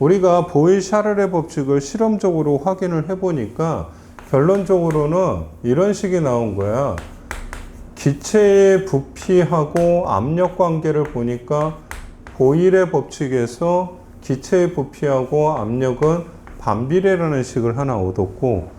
우리가 보일-샤를의 법칙을 실험적으로 확인을 해보니까 결론적으로는 이런 식이 나온 거야. 기체의 부피하고 압력 관계를 보니까 보일의 법칙에서 기체의 부피하고 압력은 반비례라는 식을 하나 얻었고,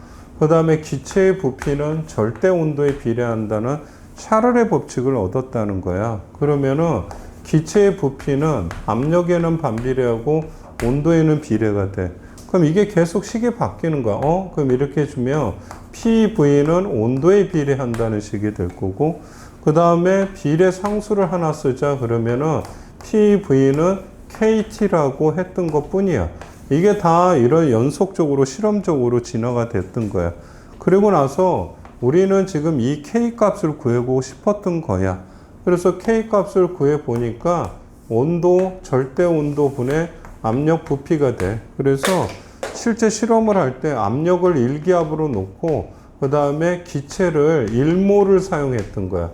그 다음에 기체의 부피는 절대 온도에 비례한다는 샤를의 법칙을 얻었다는 거야. 그러면은 기체의 부피는 압력에는 반비례하고 온도에는 비례가 돼. 그럼 이게 계속 식이 바뀌는 거야. 그럼 이렇게 해주면 PV는 온도에 비례한다는 식이 될 거고, 그 다음에 비례 상수를 하나 쓰자. 그러면은 PV는 KT라고 했던 것 뿐이야. 이게 다 이런 연속적으로 실험적으로 진화가 됐던 거야. 그리고 나서 우리는 지금 이 K 값을 구해보고 싶었던 거야. 그래서 K 값을 구해보니까 온도, 절대 온도 분의 압력 부피가 돼. 그래서 실제 실험을 할 때 압력을 1기압으로 놓고 그 다음에 기체를 1몰을 사용했던 거야.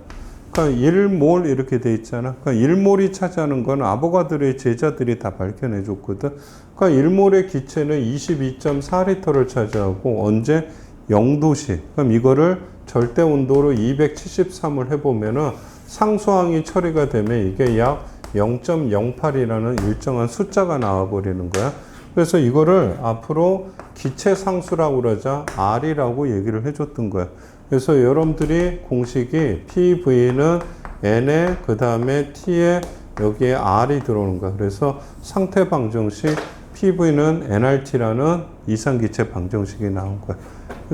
그러니까 1몰 이렇게 돼 있잖아. 그러니까 1몰이 차지하는 건 아보가드로의 제자들이 다 밝혀내 줬거든. 그러니까 1몰의 기체는 22.4리터를 차지하고 언제? 0도시. 그럼 이거를 절대 온도로 273을 해보면은 상수항이 처리가 되면 이게 약 0.08이라는 일정한 숫자가 나와버리는 거야. 그래서 이거를 앞으로 기체 상수라고 그러자 R이라고 얘기를 해줬던 거야. 그래서 여러분들이 공식이 PV는 N에 그 다음에 T에 여기에 R이 들어오는 거야. 그래서 상태 방정식 PV는 NRT라는 이상기체 방정식이 나온 거야.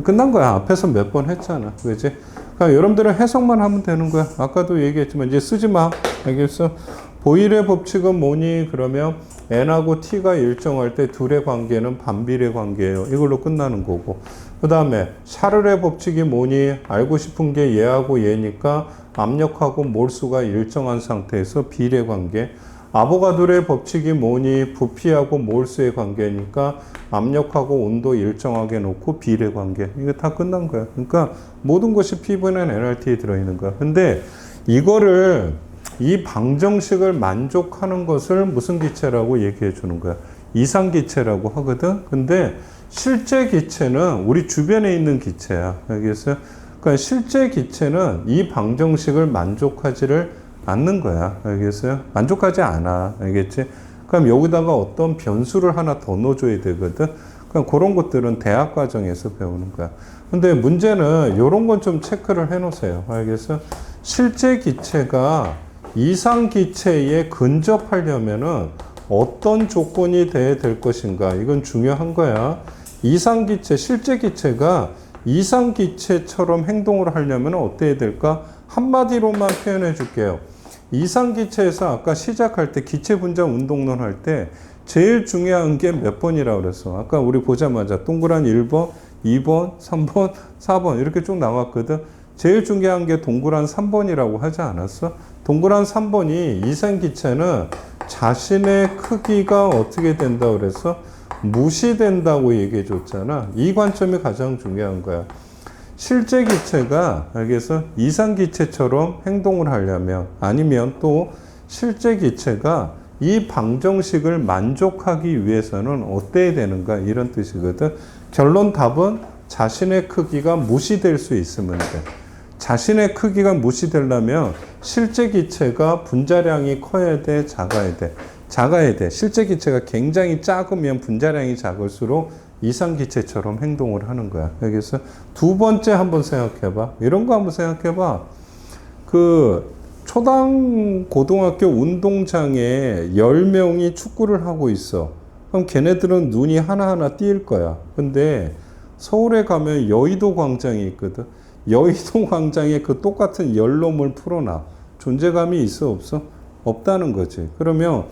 끝난 거야. 앞에서 몇 번 했잖아. 그지? 그러니까 여러분들은 해석만 하면 되는 거야. 아까도 얘기했지만 이제 쓰지 마. 알겠어? 보일의 법칙은 뭐니? 그러면 N하고 T가 일정할 때 둘의 관계는 반비례 관계예요. 이걸로 끝나는 거고. 그 다음에 샤를의 법칙이 뭐니? 알고 싶은 게 얘하고 얘니까 압력하고 몰수가 일정한 상태에서 비례 관계. 아보가드로의 법칙이 뭐니? 부피하고 몰수의 관계니까 압력하고 온도 일정하게 놓고 비례 관계. 이거 다 끝난 거야. 그러니까 모든 것이 PV는 NRT에 들어있는 거야. 근데 이거를 이 방정식을 만족하는 것을 무슨 기체라고 얘기해 주는 거야? 이상기체라고 하거든. 근데 실제 기체는 우리 주변에 있는 기체야. 알겠어요? 그러니까 실제 기체는 이 방정식을 만족하지를 않는 거야. 알겠어요? 만족하지 않아. 알겠지? 그럼 여기다가 어떤 변수를 하나 더 넣어줘야 되거든. 그러니까 그런 것들은 대학 과정에서 배우는 거야. 근데 문제는 이런 건 좀 체크를 해 놓으세요. 알겠어요? 실제 기체가 이상 기체에 근접하려면은 어떤 조건이 돼야 될 것인가? 이건 중요한 거야. 이상 기체, 실제 기체가 이상 기체처럼 행동을 하려면 어때야 될까? 한마디로만 표현해 줄게요. 이상 기체에서 아까 시작할 때 기체 분자 운동론 할 때 제일 중요한 게 몇 번이라고 그랬어? 아까 우리 보자마자 동그란 1번, 2번, 3번, 4번 이렇게 쭉 나왔거든. 제일 중요한 게 동그란 3번이라고 하지 않았어? 동그란 3번이 이상기체는 자신의 크기가 어떻게 된다고 그래서 무시된다고 얘기해 줬잖아. 이 관점이 가장 중요한 거야. 실제 기체가 알겠어? 이상기체처럼 행동을 하려면 아니면 또 실제 기체가 이 방정식을 만족하기 위해서는 어때야 되는가 이런 뜻이거든. 결론 답은 자신의 크기가 무시될 수 있으면 돼. 자신의 크기가 무시되려면 실제 기체가 분자량이 커야 돼, 작아야 돼? 작아야 돼. 실제 기체가 굉장히 작으면 분자량이 작을수록 이상 기체처럼 행동을 하는 거야. 여기서 두 번째 한번 생각해봐. 이런 거 한번 생각해봐. 그 초당 고등학교 운동장에 10명이 축구를 하고 있어. 그럼 걔네들은 눈이 하나하나 띄일 거야. 근데 서울에 가면 여의도 광장이 있거든. 여의도 광장에 그 똑같은 10놈을 풀어놔. 존재감이 있어, 없어? 없다는 거지. 그러면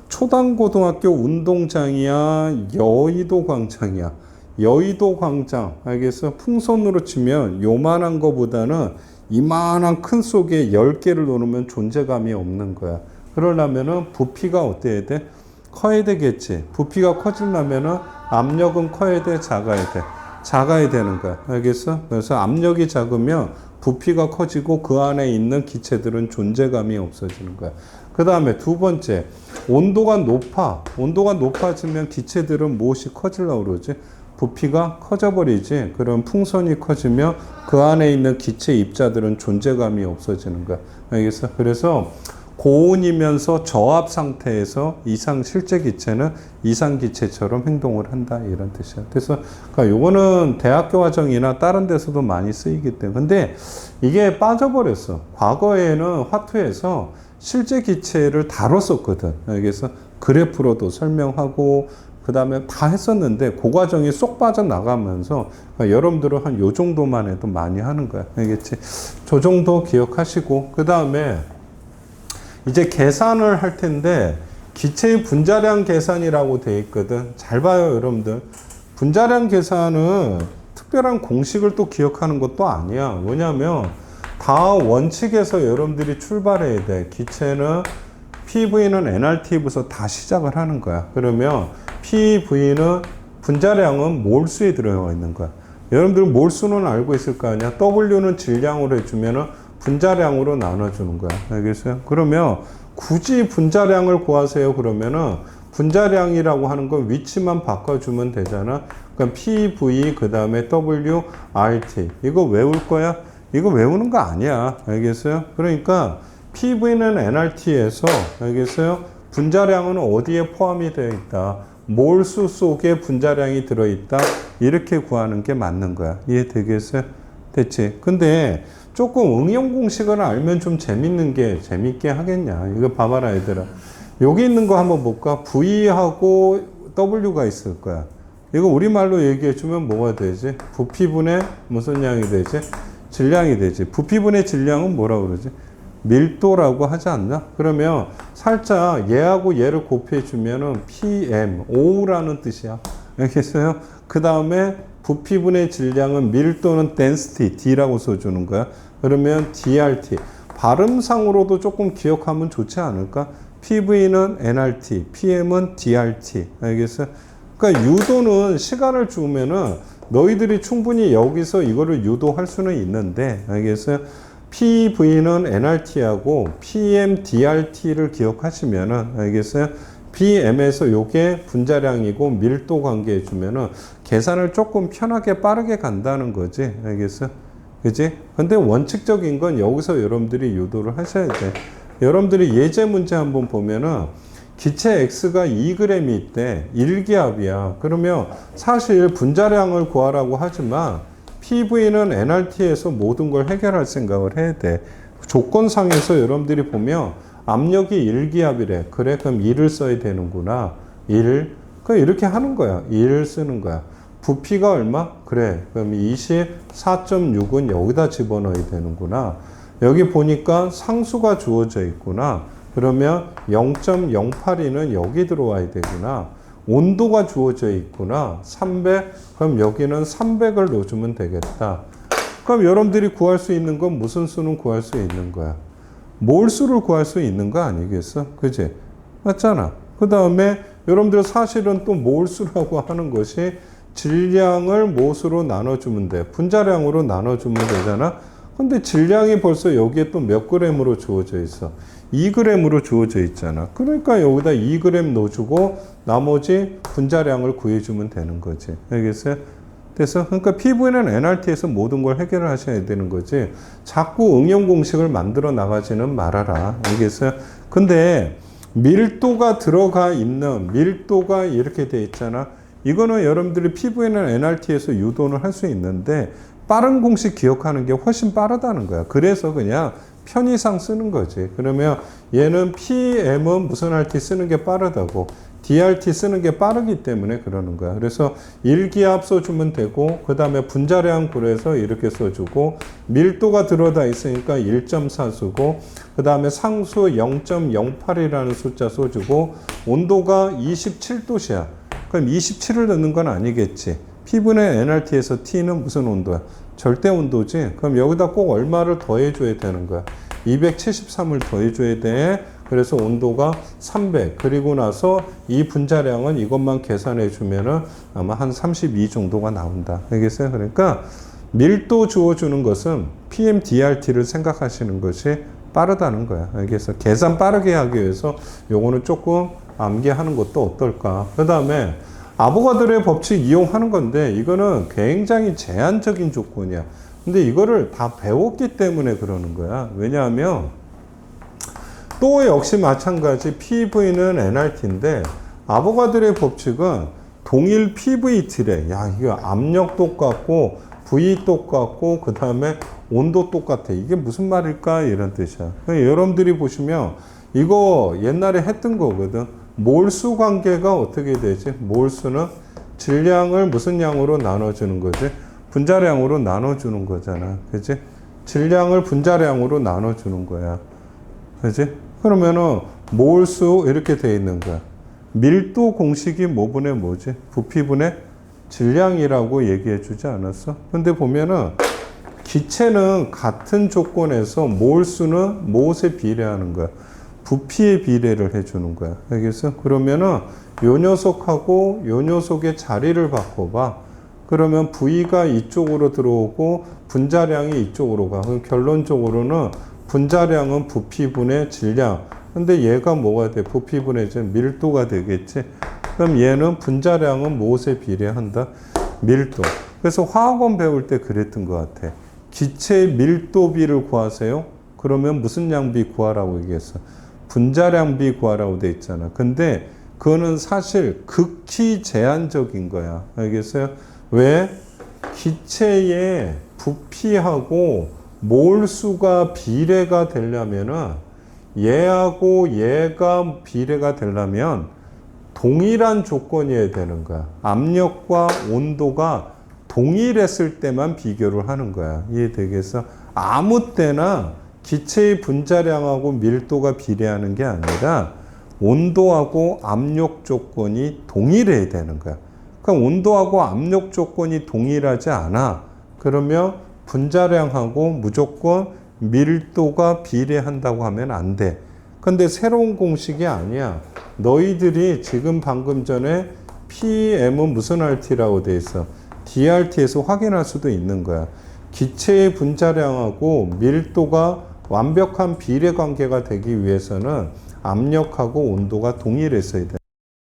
초당고등학교 운동장이야, 여의도 광장이야. 여의도 광장, 알겠어? 풍선으로 치면 요만한 거보다는 이만한 큰 속에 10개를 놓으면 존재감이 없는 거야. 그러려면은 부피가 어때야 돼? 커야 되겠지. 부피가 커지려면은 압력은 커야 돼, 작아야 돼? 작아야 되는 거야. 알겠어? 그래서 압력이 작으면 부피가 커지고 그 안에 있는 기체들은 존재감이 없어지는 거야. 그 다음에 두 번째, 온도가 높아지면 기체들은 무엇이 커지려고 그러지? 부피가 커져버리지. 그럼 풍선이 커지면 그 안에 있는 기체 입자들은 존재감이 없어지는 거야. 알겠어? 그래서 고온이면서 저압 상태에서 실제 기체는 이상 기체처럼 행동을 한다, 이런 뜻이야. 그래서 요거는 대학교 과정이나 다른 데서도 많이 쓰이기 때문에. 근데 이게 빠져버렸어. 과거에는 화투에서 실제 기체를 다뤘었거든. 그래서 그래프로도 설명하고 그 다음에 다 했었는데 그 과정이 쏙 빠져나가면서 여러분들은 한 요 정도만 해도 많이 하는 거야. 알겠지? 저 정도 기억하시고, 그 다음에 이제 계산을 할 텐데 기체의 분자량 계산이라고 되어 있거든. 잘 봐요, 여러분들. 분자량 계산은 특별한 공식을 또 기억하는 것도 아니야. 뭐냐면 다 원칙에서 여러분들이 출발해야 돼. 기체는 PV는 nRT부터 다 시작을 하는 거야. 그러면 PV는 분자량은 몰수에 들어가 있는 거야. 여러분들 몰수는 알고 있을 거 아니야. W는 질량으로 해주면은 분자량으로 나눠주는 거야. 알겠어요? 그러면 굳이 분자량을 구하세요. 그러면은 분자량이라고 하는 건 위치만 바꿔주면 되잖아. 그러니까 PV 그 다음에 WRT 이거 외울 거야? 이거 외우는 거 아니야. 알겠어요? 그러니까 PV는 nRT에서, 알겠어요? 분자량은 어디에 포함이 되어 있다. 몰수 속에 분자량이 들어있다. 이렇게 구하는 게 맞는 거야. 이해되겠어요? 됐지? 근데 조금 응용 공식을 알면 좀 재밌게 하겠냐. 이거 봐봐라, 얘들아. 여기 있는 거 한번 볼까? V하고 W가 있을 거야. 이거 우리말로 얘기해주면 뭐가 되지? 부피분의 무슨 양이 되지? 질량이 되지. 부피분의 질량은 뭐라고 그러지? 밀도라고 하지 않나? 그러면 살짝 얘하고 얘를 곱해주면은 PM, O라는 뜻이야. 알겠어요? 그 다음에 부피분의 질량은 밀도는 density, D라고 써주는 거야. 그러면 DRT. 발음상으로도 조금 기억하면 좋지 않을까? PV는 nRT, PM은 DRT. 알겠어요? 그러니까 유도는 시간을 주면은 너희들이 충분히 여기서 이거를 유도할 수는 있는데, 알겠어요? PV는 nRT하고 PM, DRT를 기억하시면은, 알겠어요? BM에서 요게 분자량이고 밀도 관계 해주면은 계산을 조금 편하게 빠르게 간다는 거지. 알겠어? 그지? 근데 원칙적인 건 여기서 여러분들이 유도를 하셔야 돼. 여러분들이 예제 문제 한번 보면은 기체 X가 2g이 있대. 1기압이야. 그러면 사실 분자량을 구하라고 하지만 PV는 nRT에서 모든 걸 해결할 생각을 해야 돼. 조건상에서 여러분들이 보면 압력이 1기압이래. 그래, 그럼 1을 써야 되는구나. 1. 그럼 이렇게 하는 거야. 1을 쓰는 거야. 부피가 얼마? 그래. 그럼 24.6은 여기다 집어넣어야 되는구나. 여기 보니까 상수가 주어져 있구나. 그러면 0.082는 여기 들어와야 되구나. 온도가 주어져 있구나. 300. 그럼 여기는 300을 넣어주면 되겠다. 그럼 여러분들이 구할 수 있는 건 무슨 수는 구할 수 있는 거야? 몰수를 구할 수 있는 거 아니겠어? 그지? 맞잖아. 그 다음에 여러분들 사실은 또 몰수라고 하는 것이 질량을 모수로 나눠주면 돼. 분자량으로 나눠주면 되잖아. 근데 질량이 벌써 여기에 또 몇 g으로 주어져 있어? 2g으로 주어져 있잖아. 그러니까 여기다 2g 넣어주고 나머지 분자량을 구해주면 되는 거지. 알겠어요? 그래서 그러니까 PV는 nRT에서 모든 걸 해결을 하셔야 되는 거지. 자꾸 응용 공식을 만들어 나가지는 말아라. 알겠어요? 근데 밀도가 들어가 있는, 밀도가 이렇게 돼 있잖아. 이거는 여러분들이 PV는 nRT에서 유도를 할 수 있는데 빠른 공식 기억하는 게 훨씬 빠르다는 거야. 그래서 그냥 편의상 쓰는 거지. 그러면 얘는 PM은 무슨 RT 쓰는 게 빠르다고, DRT 쓰는 게 빠르기 때문에 그러는 거야. 그래서 1기압 써주면 되고, 그 다음에 분자량 그래서 이렇게 써주고, 밀도가 들어다 있으니까 1.4 쓰고, 그 다음에 상수 0.08이라는 숫자 써주고, 온도가 27도씨야. 그럼 27을 넣는 건 아니겠지. P분의 nRT에서 T는 무슨 온도야? 절대 온도지. 그럼 여기다 꼭 얼마를 더해줘야 되는 거야? 273을 더해줘야 돼. 그래서 온도가 300. 그리고 나서 이 분자량은 이것만 계산해 주면은 아마 한 32 정도가 나온다. 알겠어요? 그러니까 밀도 주어주는 것은 PMDRT를 생각하시는 것이 빠르다는 거야. 그래서 계산 빠르게 하기 위해서 요거는 조금 암기하는 것도 어떨까. 그 다음에 아보가드로의 법칙 이용하는 건데 이거는 굉장히 제한적인 조건이야. 근데 이거를 다 배웠기 때문에 그러는 거야. 왜냐하면 또 역시 마찬가지 PV는 nRT인데 아보가드로의 법칙은 동일 PV 틀에 이거 압력 똑같고 V 똑같고 그 다음에 온도 똑같아. 이게 무슨 말일까? 이런 뜻이야. 여러분들이 보시면 이거 옛날에 했던 거거든. 몰수 관계가 어떻게 되지? 몰수는 질량을 무슨 양으로 나눠주는 거지? 분자량으로 나눠주는 거잖아. 그치? 질량을 분자량으로 나눠주는 거야. 그치? 그러면은 몰수 이렇게 돼 있는 거야. 밀도 공식이 뭐분의 뭐지? 부피분의 질량이라고 얘기해 주지 않았어? 근데 보면은 기체는 같은 조건에서 몰수는 무엇에 비례하는 거야? 부피에 비례를 해주는 거야. 알겠어? 그러면은 요 녀석하고 요 녀석의 자리를 바꿔봐. 그러면 V가 이쪽으로 들어오고 분자량이 이쪽으로 가. 그럼 결론적으로는 분자량은 부피분의 질량. 근데 얘가 뭐가 돼? 부피분의 밀도가 되겠지. 그럼 얘는 분자량은 무엇에 비례한다? 밀도. 그래서 화학원 배울 때 그랬던 것 같아. 기체의 밀도비를 구하세요. 그러면 무슨 양비 구하라고 얘기했어? 분자량비 구하라고 돼 있잖아. 근데 그거는 사실 극히 제한적인 거야. 알겠어요? 왜? 기체의 부피하고 몰수가 비례가 되려면은 얘하고 얘가 비례가 되려면 동일한 조건이어야 되는 거야. 압력과 온도가 동일했을 때만 비교를 하는 거야. 이해되겠어? 아무 때나 기체의 분자량하고 밀도가 비례하는 게 아니라 온도하고 압력 조건이 동일해야 되는 거야. 그러니까 온도하고 압력 조건이 동일하지 않아. 그러면 분자량하고 무조건 밀도가 비례한다고 하면 안 돼. 근데 새로운 공식이 아니야. 너희들이 지금 방금 전에 PM은 무슨 RT라고 돼 있어? DRT에서 확인할 수도 있는 거야. 기체의 분자량하고 밀도가 완벽한 비례 관계가 되기 위해서는 압력하고 온도가 동일했어야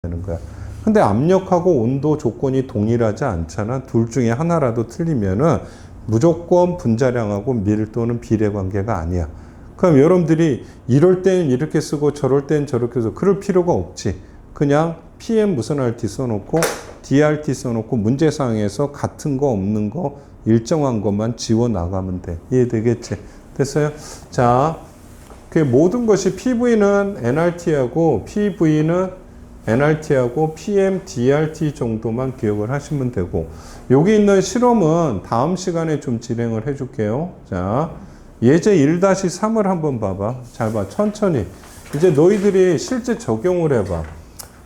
되는 거야. 근데 압력하고 온도 조건이 동일하지 않잖아. 둘 중에 하나라도 틀리면은 무조건 분자량하고 밀도는 비례 관계가 아니야. 그럼 여러분들이 이럴 땐 이렇게 쓰고 저럴 땐 저렇게 해서 그럴 필요가 없지. 그냥 PM 무슨 RT 써놓고 DRT 써놓고 문제상에서 같은 거 없는 거 일정한 것만 지워 나가면 돼. 이해되겠지? 됐어요? 자, 그 모든 것이 PV는 nRT하고 PV는 nRT하고 PM, DRT 정도만 기억을 하시면 되고, 여기 있는 실험은 다음 시간에 좀 진행을 해줄게요. 자, 예제 1-3을 한번 봐봐. 잘 봐. 천천히. 이제 너희들이 실제 적용을 해봐.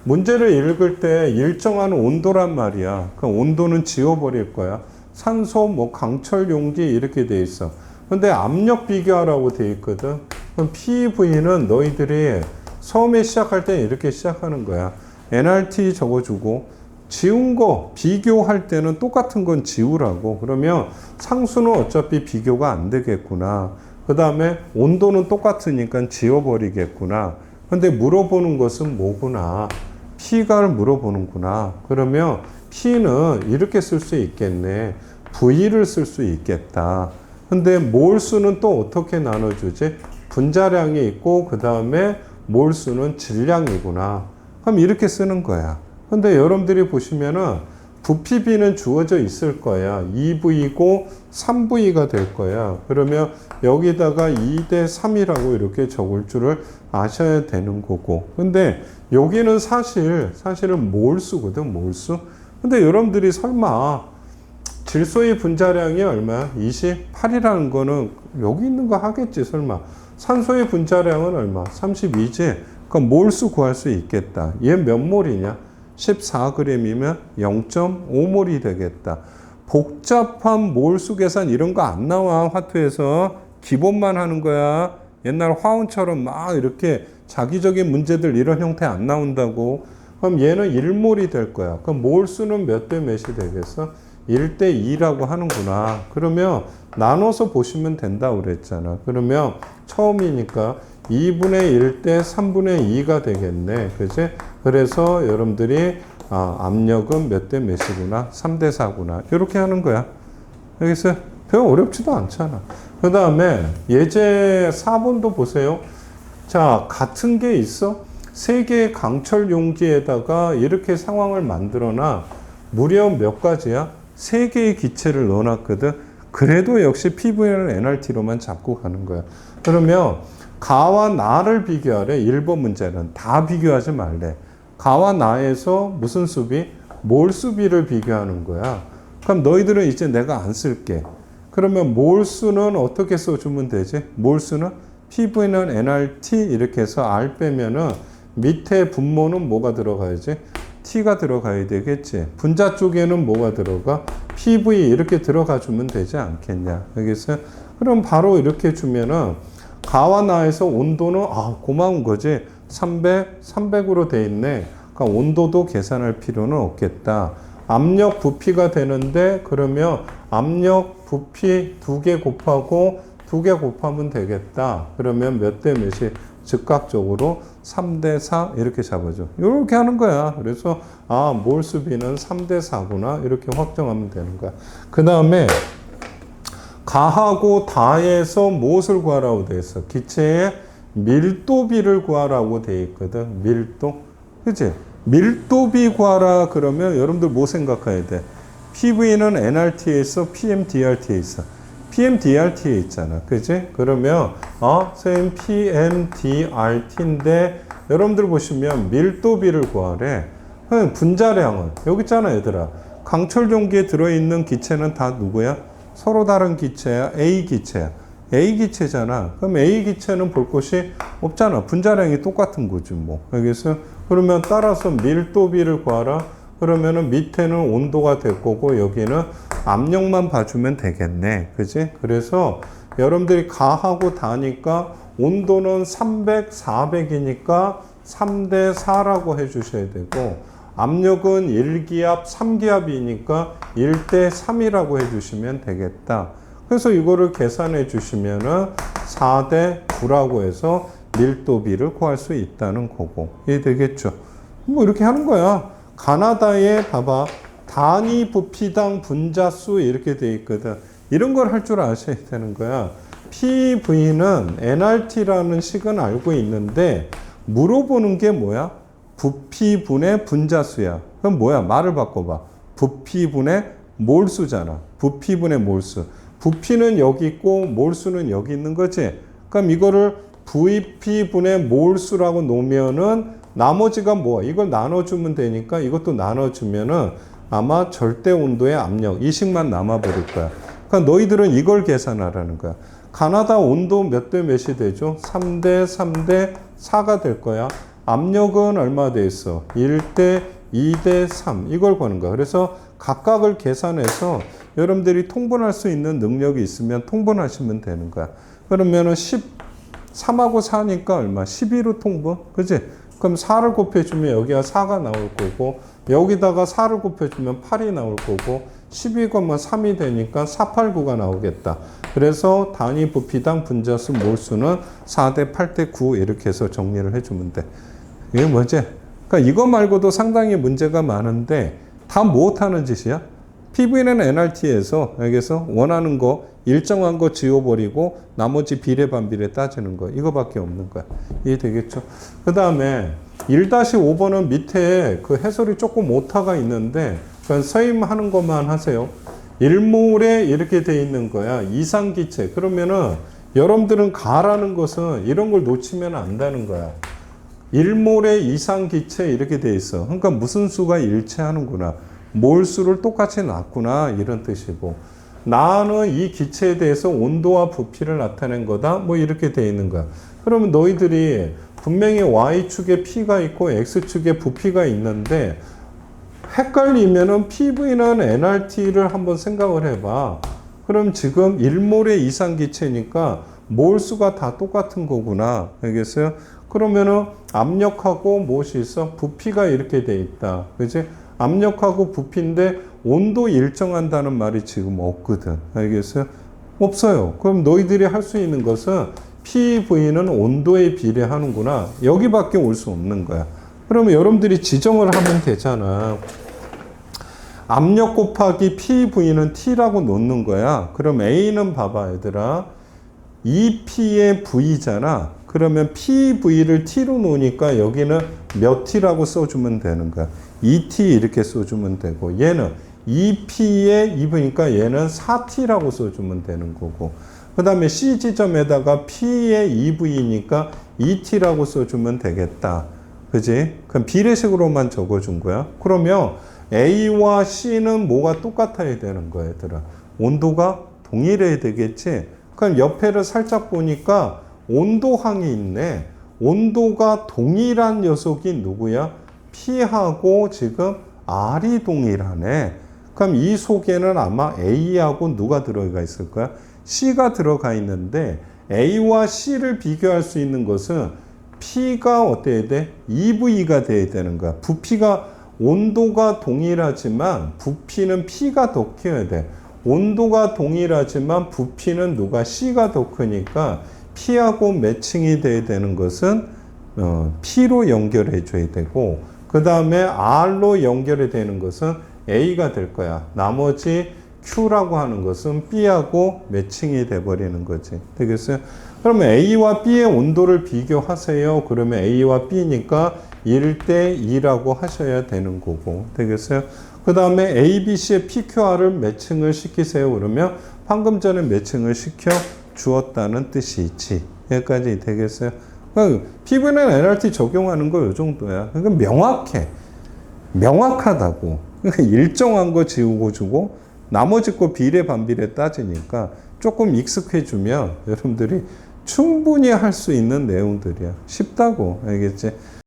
문제를 읽을 때 일정한 온도란 말이야. 그 온도는 지워버릴 거야. 산소, 강철 용기 이렇게 돼 있어. 근데 압력 비교하라고 돼 있거든. 그럼 PV는 너희들이 처음에 시작할 때 이렇게 시작하는 거야. nRT 적어주고 지운 거 비교할 때는 똑같은 건 지우라고. 그러면 상수는 어차피 비교가 안 되겠구나. 그 다음에 온도는 똑같으니까 지워버리겠구나. 근데 물어보는 것은 뭐구나. P가 물어보는구나. 그러면 P는 이렇게 쓸 수 있겠네. V를 쓸 수 있겠다. 근데 몰수는 또 어떻게 나눠주지? 분자량이 있고 그 다음에 몰수는 질량이구나. 그럼 이렇게 쓰는 거야. 근데 여러분들이 보시면은 부피비는 주어져 있을 거야. 2V고 3V가 될 거야. 그러면 여기다가 2:3이라고 이렇게 적을 줄을 아셔야 되는 거고. 근데 여기는 사실은 몰수거든, 몰수. 근데 여러분들이 설마 질소의 분자량이 얼마야? 28이라는 거는 여기 있는 거 하겠지, 설마. 산소의 분자량은 얼마? 32지? 그럼 몰수 구할 수 있겠다. 얘 몇 몰이냐? 14g이면 0.5몰이 되겠다. 복잡한 몰수 계산 이런 거 안 나와. 화투에서 기본만 하는 거야. 옛날 화원처럼 막 이렇게 자기적인 문제들 이런 형태 안 나온다고. 그럼 얘는 1몰이 될 거야. 그럼 몰수는 몇 대 몇이 되겠어? 1대2라고 하는구나. 그러면 나눠서 보시면 된다 그랬잖아. 그러면 처음이니까 2분의 1 대 3분의 2가 되겠네. 그지? 그래서 여러분들이 압력은 몇 대 몇이구나? 3대 4구나. 이렇게 하는 거야. 여기서 별 어렵지도 않잖아. 그 다음에 예제 4번도 보세요. 자, 같은 게 있어. 3개의 강철 용기에다가 이렇게 상황을 만들어놔. 무려 몇 가지야? 3개의 기체를 넣어놨거든. 그래도 역시 PV는 NRT로만 잡고 가는 거야. 그러면 가와 나를 비교하래. 1번 문제는 다 비교하지 말래. 가와 나에서 무슨 수비? 몰 수비를 비교하는 거야. 그럼 너희들은 이제 내가 안 쓸게. 그러면 몰수는 어떻게 써주면 되지? 몰수는 PV는 NRT 이렇게 해서 R 빼면은 밑에 분모는 뭐가 들어가야지? T가 들어가야 되겠지. 분자 쪽에는 뭐가 들어가? PV 이렇게 들어가 주면 되지 않겠냐. 여기서 그럼 바로 이렇게 주면은 가와 나에서 온도는 고마운 거지. 300으로 돼 있네. 그러니까 온도도 계산할 필요는 없겠다. 압력 부피가 되는데 그러면 압력 부피 2개 곱하고 2개 곱하면 되겠다. 그러면 몇 대 몇이 즉각적으로 3대 4 이렇게 잡아줘. 이렇게 하는 거야. 그래서 몰수비는 3대 4구나 이렇게 확정하면 되는 거야. 그 다음에 가하고 다에서 무엇을 구하라고 돼 있어? 기체의 밀도비를 구하라고 돼 있거든. 밀도. 그치? 밀도비 구하라 그러면 여러분들 뭐 생각해야 돼? PV는 NRT에 있어? PMDRT에 있어? PMDRT에 있잖아. 그치? 그러면 선생님 PMDRT인데 여러분들 보시면 밀도비를 구하래. 분자량은 여기 있잖아 얘들아. 강철 용기에 들어있는 기체는 다 누구야? 서로 다른 기체야. A 기체야. A 기체잖아. 그럼 A 기체는 볼 곳이 없잖아. 분자량이 똑같은 거지 뭐. 여기서 그러면 따라서 밀도비를 구하라. 그러면은 밑에는 온도가 될 거고 여기는 압력만 봐주면 되겠네. 그지? 그래서 여러분들이 가하고 다니까 온도는 300, 400이니까 3대 4라고 해주셔야 되고 압력은 1기압, 3기압이니까 1대 3이라고 해주시면 되겠다. 그래서 이거를 계산해 주시면은 4대 9라고 해서 밀도비를 구할 수 있다는 거고. 이해되겠죠? 뭐 이렇게 하는 거야. 가나다에 봐봐. 단위 부피당 분자수 이렇게 돼 있거든. 이런 걸 할 줄 아셔야 되는 거야. PV는 NRT라는 식은 알고 있는데 물어보는 게 뭐야? 부피분의 분자수야. 그럼 뭐야? 말을 바꿔봐. 부피분의 몰수잖아. 부피분의 몰수. 부피는 여기 있고 몰수는 여기 있는 거지. 그럼 이거를 VP분의 몰수라고 놓으면은 나머지가 뭐야? 이걸 나눠주면 되니까 이것도 나눠주면은 아마 절대 온도의 압력 이 식만 남아버릴 거야. 그러니까 너희들은 이걸 계산하라는 거야. 가나다 온도 몇 대 몇이 되죠? 3대 3대 4가 될 거야. 압력은 얼마 돼 있어? 1대 2대 3 이걸 구하는 거야. 그래서 각각을 계산해서 여러분들이 통분할 수 있는 능력이 있으면 통분하시면 되는 거야. 그러면은 13하고 4니까 얼마? 12로 통분? 그지? 그럼 4를 곱해주면 여기가 4가 나올 거고 여기다가 4를 곱해주면 8이 나올 거고 12,3이 되니까 489가 나오겠다. 그래서 단위 부피당 분자수 몰수는 4대 8대 9 이렇게 해서 정리를 해주면 돼. 이게 뭐지? 그러니까 이거 말고도 상당히 문제가 많은데 다 못하는 짓이야? PV는 NRT에서 여기서 원하는 거 일정한 거 지워버리고 나머지 비례 반비례 따지는 거 이거밖에 없는 거야. 이해되겠죠? 그 다음에 1-5번은 밑에 그 해설이 조금 오타가 있는데 그건 서임하는 것만 하세요. 1몰에 이렇게 돼 있는 거야. 이상기체. 그러면은 여러분들은 가라는 것은 이런 걸 놓치면 안 되는 거야. 1몰에 이상기체 이렇게 돼 있어. 그러니까 무슨 수가 일치하는구나. 몰수를 똑같이 놨구나 이런 뜻이고 나는 이 기체에 대해서 온도와 부피를 나타낸 거다 뭐 이렇게 돼 있는 거야. 그러면 너희들이 분명히 Y축에 P가 있고 X축에 부피가 있는데 헷갈리면은 PV는 NRT를 한번 생각을 해봐. 그럼 지금 1몰의 이상기체니까 몰수가 다 똑같은 거구나. 알겠어요? 그러면은 압력하고 무엇이 있어? 부피가 이렇게 돼 있다. 그지? 압력하고 부피인데 온도 일정한다는 말이 지금 없거든. 알겠어요? 없어요. 그럼 너희들이 할 수 있는 것은 PV는 온도에 비례하는구나. 여기밖에 올 수 없는 거야. 그러면 여러분들이 지정을 하면 되잖아. 압력 곱하기 PV는 T라고 놓는 거야. 그럼 A는 봐봐, 얘들아. 2P의 V잖아. 그러면 PV를 T로 놓으니까 여기는 몇 T라고 써주면 되는 거야. 2T 이렇게 써주면 되고, 얘는 2P의 2V니까 얘는 4T라고 써주면 되는 거고, 그 다음에 C 지점에다가 P의 2V니까 2T라고 써주면 되겠다. 그지? 그럼 비례식으로만 적어준 거야. 그러면 A와 C는 뭐가 똑같아야 되는 거야, 얘들아. 온도가 동일해야 되겠지? 그럼 옆에를 살짝 보니까 온도항이 있네. 온도가 동일한 녀석이 누구야? P하고 지금 R이 동일하네. 그럼 이 속에는 아마 A하고 누가 들어가 있을 거야? C가 들어가 있는데 A와 C를 비교할 수 있는 것은 P가 어때야 돼? EV가 돼야 되는 거야. 부피가 온도가 동일하지만 부피는 P가 더 커야 돼. 온도가 동일하지만 부피는 누가 C가 더 크니까 P하고 매칭이 돼야 되는 것은 P로 연결해 줘야 되고, 그 다음에 R로 연결이 되는 것은 A가 될 거야. 나머지 Q라고 하는 것은 B하고 매칭이 돼버리는 거지. 되겠어요? 그러면 A와 B의 온도를 비교하세요. 그러면 A와 B니까 1대 2라고 하셔야 되는 거고. 되겠어요? 그 다음에 A, B, C의 PQR을 매칭을 시키세요. 그러면 방금 전에 매칭을 시켜 주었다는 뜻이 있지. 여기까지 되겠어요? PV는 NRT 적용하는 거 이 정도야. 그러니까 명확해. 명확하다고. 그러니까 일정한 거 지우고 주고 나머지 거 비례 반비례 따지니까 조금 익숙해지면 여러분들이 충분히 할 수 있는 내용들이야. 쉽다고. 알겠지?